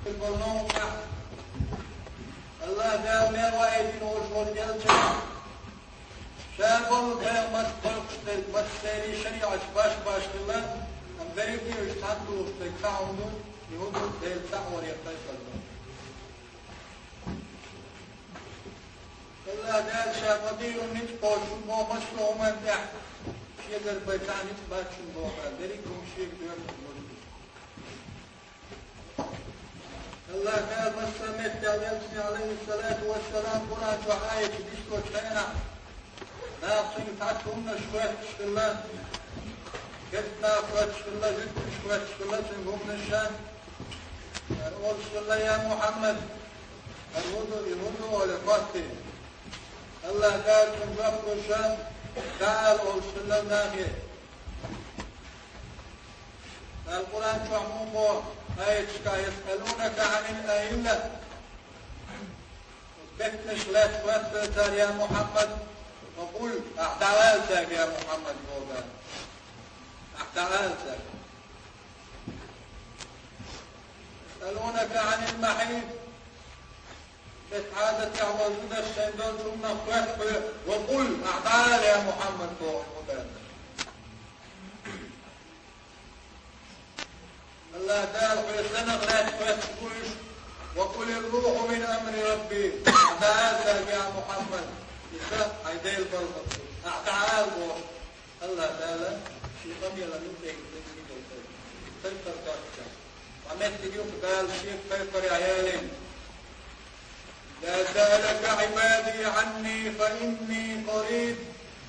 البرنامج الله قال ما رأيت نوش والجلسة شابه كان مستيري شريعة باش الله أم ذريبني ويشتعدوا ويتفعوا يهودوا يتفعوا ويقتلوا الله قال شابدي ونتقوش ومسلو من تحت شيء البيتان يتباتش بوغا ذريكم شيء بيرمو الله قال مسلمت عليه الصلاة والسلام قرأت وحاية بيشتو تشينا ناقصين تعتهم شوية تشكلا كتنا قرأت تشكلا جد شوية تشكلا تنقوم نشان نقول تشكلا يا محمد الوضوء ولقاتل الله قال تنقف رشان تعال قول تشكلا ناقية القرآن تعمومه يسألونك عن الأئمة بكتش لا توثر يا محمد وقل احتعالتك يا محمد بوغا احتعالتك يسألونك عن المحيط بتعادة يعوزون الشيطان ثم توثر وقل احتعال يا محمد بوغا الله قال ويسنغ لا تفسكوش وقل الروح من أمر ربي تعال يا محمد يسا عيدي البرغة تعال الله تعالى شيء قم يلا نبتك تنفر كاكتا وعمت اليوم قال شيء فيفر عيالين لا سألك عبادي عني فإني قريب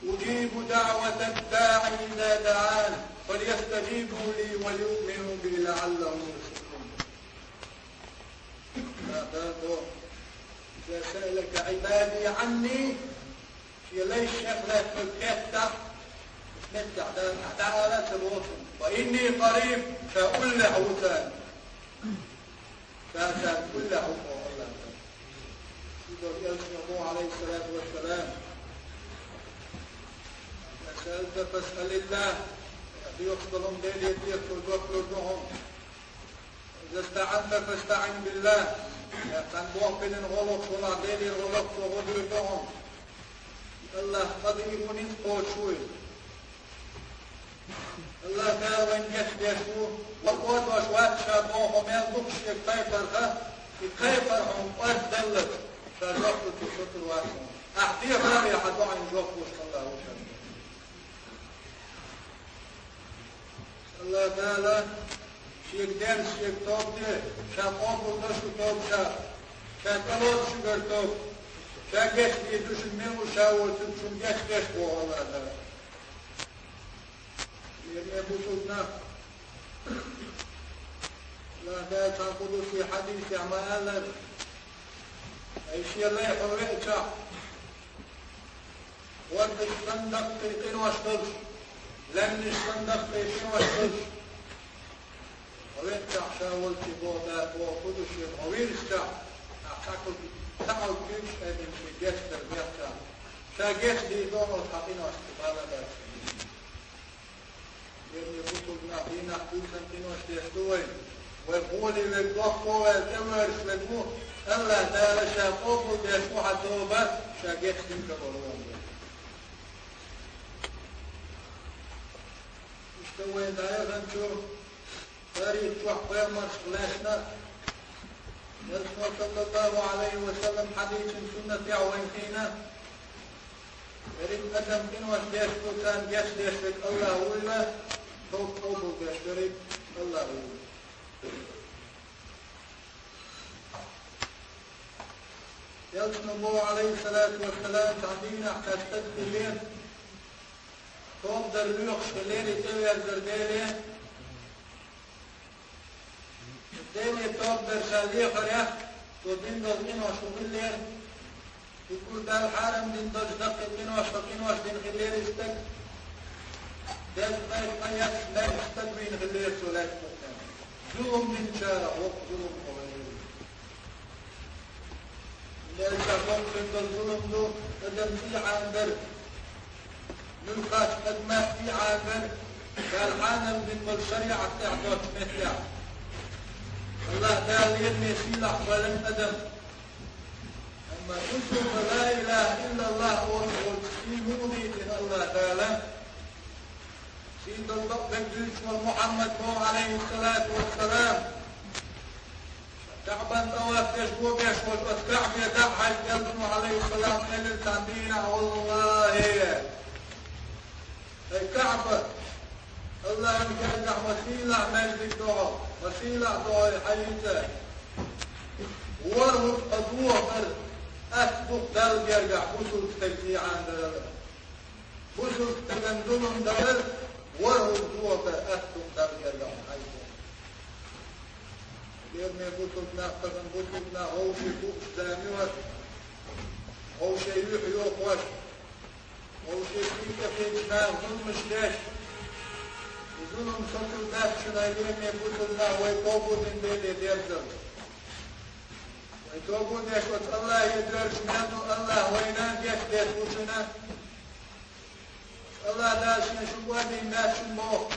أجيب دعوة الداعي إذا دعان فليستجيبوا لي وليؤمنوا بي لعلهم يرشدون. إذا سألك عبادي عني في ليش شغلة في الكتة نتع تعالى الوطن وإني قريب فأقول له وثان فأتان كل عقوق الله إذا يلسنه عليه الصلاة والسلام سألت فاسأل الله يخطلهم ديل يديك ويقفلهم إذا استعنت فاستعن بالله يقنبوه بين الغلط ولا ديل الغلط وغدرتهم الله قديم نفقه شوي الله قال وإن يشبهوا وقود وشوات شابوهم يلبقش يكيفرهم وأدلت فالوقت تشطر واسهم أحديه غير يحدوا عن جوفوش الله وشبه الله تعالى شيك دين شيك توب دي شاق أوبو نشو توب شاق ألوت شكر توب شاق جيش ديدوش الميمو شاول تنشون جيش بوه الله تعالى يرمي بطولنا الله تعالى تنقضوا في حديث عمالا أي شيء الله يحوريك شاق وانت الصندق تيقين واشتلش لن الصندق تيقين واشتلش وانت عشاول تبوه ذات وقودو شيء طويل الشاق أحساكل تعال كيش أدن في جيش تربيع شاق شاقيش دي دون الحقين واستفادة ذات يرمي بطولنا فينا حدوثا كين واشتيشتوين ويقولي بالضخو والتمرس بالموت الله تعالى شاقوكو ديشمو حتوبة شاقيش دين كبرون اشتوين دائما شو تاريخ وحوية مرسلاشنا يرسل صلى الله عليه وسلم حديث سنة عوينتينا يريد قدم كين واشتيشتو كان جيش الله ولا توبو جيش الله ولا يلسن الله عليه الصلاة والسلام تعدينا حتى الليل توم درلوخ الليل يتوي الزرديلي الديلي توم درشالي خريح تودين دوزين وشوف الليل يقول دا الحارم دين دوز دقين من وشتقين وشدين خليل استك داز ما يستقبين خليل سولات ظلم من شارع وظلم قبيل لأنك ممكن الظلم له قدم في عامر نلقاش قد ما في عامر قال عالم من الشريعة تعطوك مثلها الله تعالى يبني سيلح ولم أدم أما كنتم فلا إله إلا الله وسيموني إلى الله تعالى سيد الله بن محمد عليه الصلاة والسلام تعبان طواف يشبوك يشبوك والكعب يدعها الجلد عليه السلام إلى التعبينة والله الكعبة الله يرجع وسيلة مجد دعاء وسيلة دعاء حيث ورهب أدوه أسبق دل يرجع بسل تجزيع عن دل بسل تجندلهم دل ورهب دعاء أسبق دل يرجع حيث يبني بسلنا قدم بسلنا هو شيء ساموات هو شيء يحيو قوش هو شيء كيف ظلم الشاش ظلم سطر ذات شنايدين يقول الله ويتوبوا من بيت يديرزل ويتوبوا يشوت الله يدرش منه الله وينان يشتيت وشنا الله داشنا شبوادي الناس شموه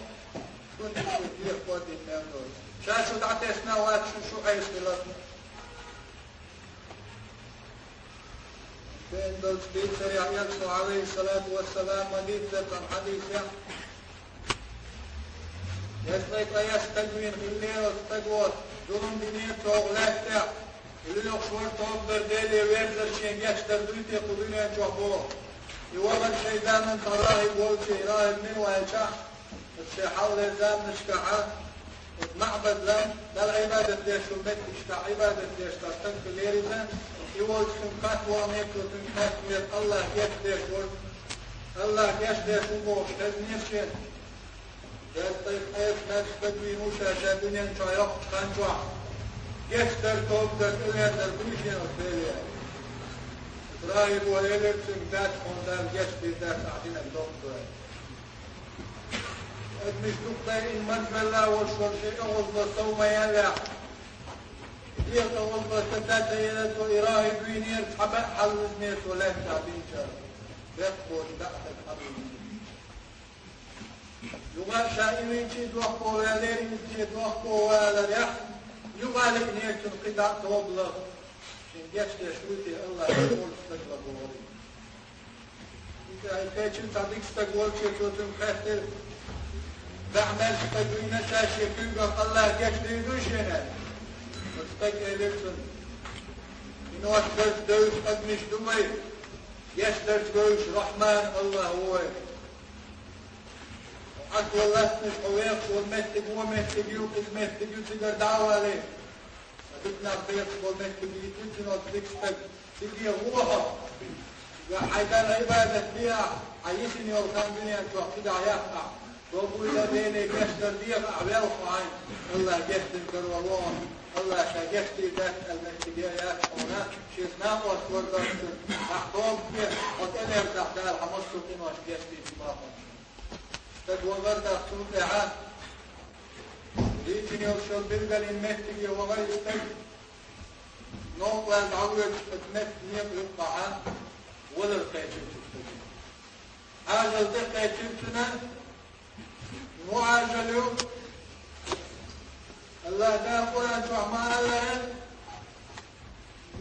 كنت يدير قوادي الناس شاشو دعتسنا واتشو شو حيث للطن بين دول سبيل سريع يلسو عليه الصلاة والسلام وديد ذاتن حديث يسميت يستجوين الليل واستجوات دون دنيا توغلاتة اللي يخشور توغدر ديلي ويرزر شين يشتر دويتي قدوني انجوابوه يوغل شيطان انت راهب والشي راهب من ويشع الشي حول الزام نشكعه معبد لم دل عبادة ليش ومت اشتع عبادة ليش تستنك ليرزا يوغل سنكات واميكو سنكات ميت الله يشديش الله يشديش وموش تزنيشين يستيق ايض ناس بدوي موسى شادونيا شايق خانجوع يشتر توبتك إليه تربيشين أستراليا إسرائيل وإليه سنكات خندار يشتي ذات عدين الدكتور أدمش نقطة إن منفلا وشور شيء أغضب صوم يلا يغضب أغضب ستات يلت وإراهي دوينير حبق حلوز نيت ولا تعبين شار بيقبول دعتك حلوز يغا شائمين شيد وقبو وليرين شيد وقبو وليح يغا لإنيك تنقضاء توبلغ شين يشتي شوتي الله يقول استقبل بوري إذا الكيشن تعطيك استقبل شيء توتم خيختر بعمل تدوين تاشي كنقا الله يشتي دوشنا استقبل لكسن إنه أشترت دوش أدمش دمي يشترت دوش رحمن الله هو حتى والله اسمش حويق والمهتق ومهتق يوكس مهتق يوتقر دعوة عليه أدتنا بيق والمهتق يتوتنا وتكستك تقيه روحه حيثان عبادة بيها عيشني والخان بنيا توقيد عياقع وابو إلى بيني كشتر بيق أعبال وقعين الله يشتر كروالون الله شاكشتي ذات المهتقيات هنا شيطنا واسوردرسن أحضوم بيه وكان يرتاح دال حمصتين واشكشتي سباقا تقوغر تأخذ لعان ليتني وشل بلغل المهتقي وغير استيق نوع العوج المهتقي يقطعان ولا القيتم تستجيب عاجل تقيتمتنا وعاجل الله تقول أنتوا عمالا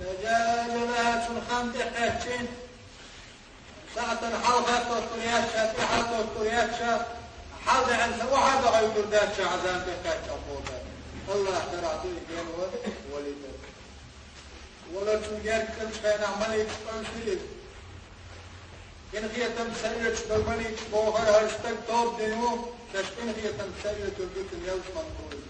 نجال لها سنخان تقيتين ساعة حلقة والطريات شاتحة والطريات شات حلقة عن واحد غير ذات شعزان تقيت أبوها الله ترعطيه بين ولده ولا تنجر كل شيء نعمل يتقنسل إن هي تمسيرت بالملك بوغر هرستك توب دينو تشكين هي تمسيرت البيت اليوز منقول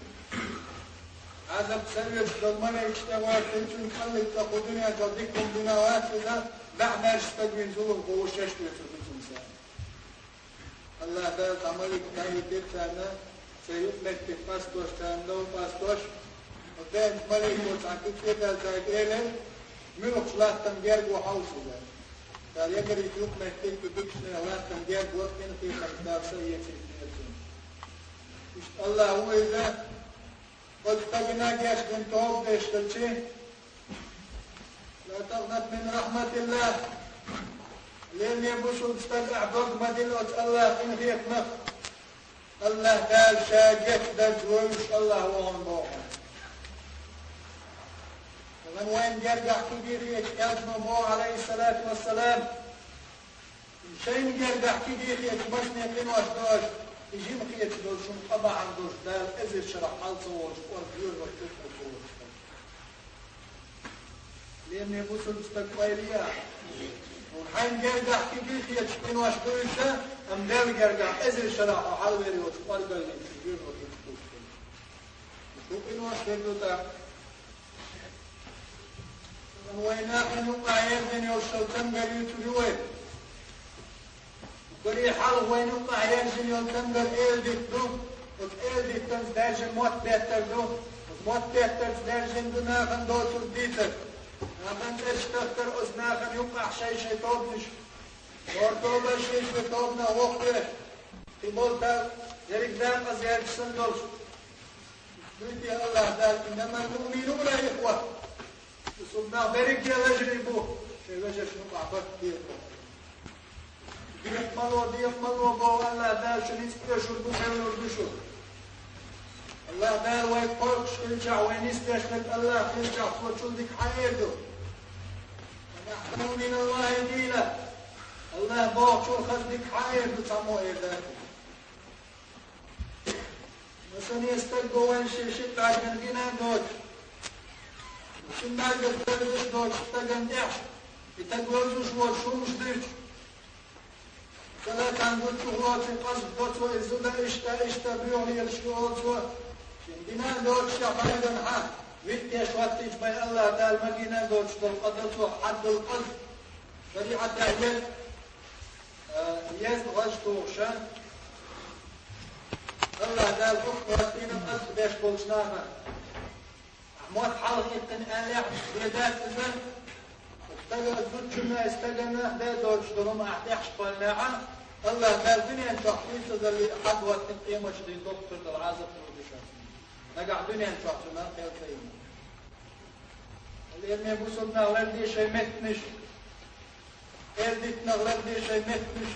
هذا بسيرت بالملك اشتوار تنشن خلق تقودني أجدكم بنوات إذا بعنا اشتك من ظلم قوش يشتوى تبيتم سان الله تعالى عملك ناي تبتانا سيؤمك تفاستوش تاندو فاستوش وكان ملك وتعكت كده زايدين من أخلاق تنجرد وحوص ذلك قال يقري يوم ما يحتاج ببكشنا ولا تنجاب وقتين في خمسة سيئة في الدنيا. الله هو إذا قد تبنا جاش من توب ديشتلشي لا تغنط من رحمة الله لأن يبوشوا تستقع ضد مدينة الله إن هي نخ الله قال شاقت دجوش الله وهم بوحا من وين جرجع كبير يتكلم مو عليه الصلاة والسلام شين جرجع كبير يتمسني قين واشتاش يجي مخيط دول شو مقبع عن دوش دال ازل شرح حالصه ورفيور وشتوش وشتوش لأن يبوسوا المستقبلية ونحين جرجع كبير يتكين واشتوش أم دال جرجع ازل شرح وحالوري وشتوش دال يتكين وشتوش شو قين واشتوش ويناك نوقع يرزن يوصل تنقل يتلوه قري حال وينوقع يرزن يوصل تنقل إيدي دو وإيدي تنزدارجن موت بيتر دو موت بيتر تنزدارجن دو ناخن دو ترديتر ناخن تشتفتر أز ناخن يوقع شي توبنش ورطوبة شي توبنا وقته تبولتا يريك دام أزياد سندلش بريتي الله دال إنما المؤمنون إخوة صدنا بريك يا وجربوه شيء وجه شنو عبد كثير ديك مالو بو الله دال شنو يسبشوا البخير والبشو الله دال ويقولك شنو وين يستشهد الله يرجع وتشوف ديك حياته نحن من الله دينا الله بوك شو خدك حياته تسمو ايه مثلا يستلقوا وين شيء تعجن دينا دوت شنو قدرت دوت تجمع يتجوزوا شو مش ديش كلا كان دوت هو في قصد دوت وإزودا إشتا بيوم يرشوا شو شندنا دوت شافعنا نحن ويتيش واتيش بين الله تعالى مدينة دوت شو القدر حد القلب شريعة يز غشتو شان الله تعالى أخواتنا القلب بيش بولشناها موت حلقة تنقلع بيدات إذن استجل زوجنا استجلنا ده دولش دلوم أحتاج بالنعم الله قال دنيا تحقيق ذلي حد وقت قيمة شديد دكتور العازف والبشر نقع دنيا تحقيقنا خير قيمة اللي يبوسنا ولدي شيء متنش إردتنا ولدي شيء متنش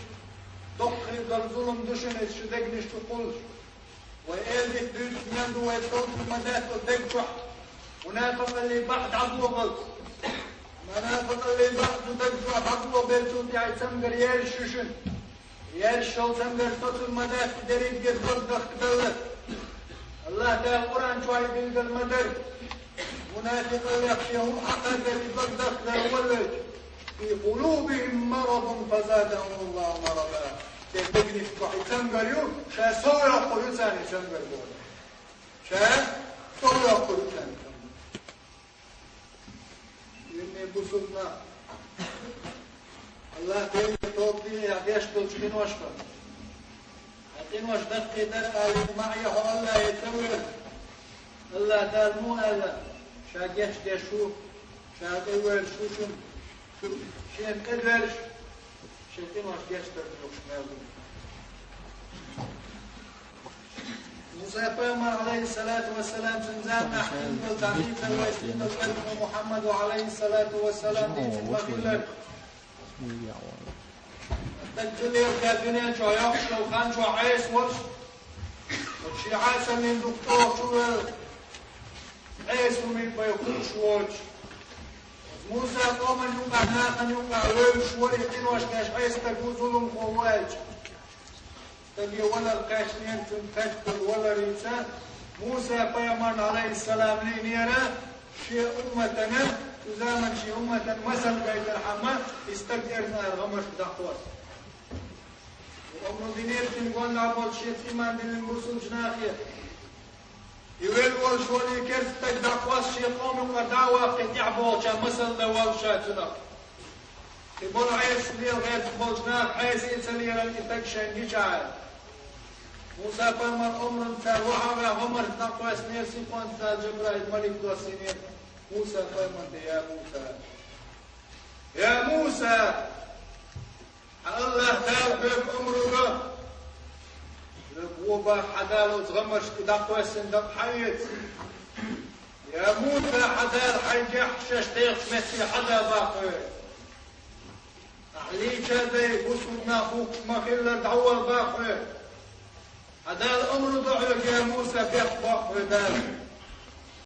دخل قال ظلم دشن شدقنش تقولش وإردت دوت يندو ويتوت المدات ودقش ونافق اللي بعد عضو غلط منافق اللي بعد تدقش عضو بيرتوت يعني تسمقر يرششن يرشل تسمقر توت المدات دريد قد غلط دلت الله تعالى القرآن شوي بيلقى المدر منافق اللي يخشيهم حقا دريد غلط دلت في قلوبهم مرض فزادهم الله مرضا تبقني في تسمقر يو شا سوى يقولوا ثاني تسمقر بولا شا سوى يقولوا ثاني بوسنا الله تعالى توبي يعيش تلشين واشكر حتين واش دقي در آلي معي هو الله يتول الله دال مو الله شاقيش ديشو شاقيوال شوشن شين قدرش شاقين واش ديش تلوش مالو موسى پیغمبر علیه الصلاة والسلام سنزان نحن بالتعريف الواسطين القلب محمد عليه الصلاة والسلام دين مغلق تجلي الكابينين شو يخش لو كان شو عايز ورش وشي عايز من دكتور شو عايز من بيخش ورش موسى قام يوقع ناقن يوقع ويش وريقين واش كاش عايز تقول ظلم قواج تبي ولا القاشنين تنكتر ولا ريسان موسى بيمان عليه السلام لينيرا شيء أمتنا تزامن شيء أمة مثل بيت الحمام استقدرنا الغمش دقوات وأمر دينير تنقول نعبد شيء فيمان دين المرسول جناخية يويل والشولي كرت تقدقوات شيء قوم وقدعوة قد يعبول شا مثل دوال شاتنا يقول عيس ليل غير تقول جناخ عيس إنسانية للإتاك شنجي شعال موسى فرمان عمر وعمر عمر تقوى سنين سيقوان جبرائيل ملك دو سنين موسى فرمان يا موسى الله تعالى بيك عمره لقوبة حدال وتغمش تقوى سندق حيث يا موسى حدال حيجح ششتيق مثل حدا باقي أحليك هذا بسودنا فوق مخيلة دعوة باقي هذا الأمر ضعيف يا موسى بيخبق بدال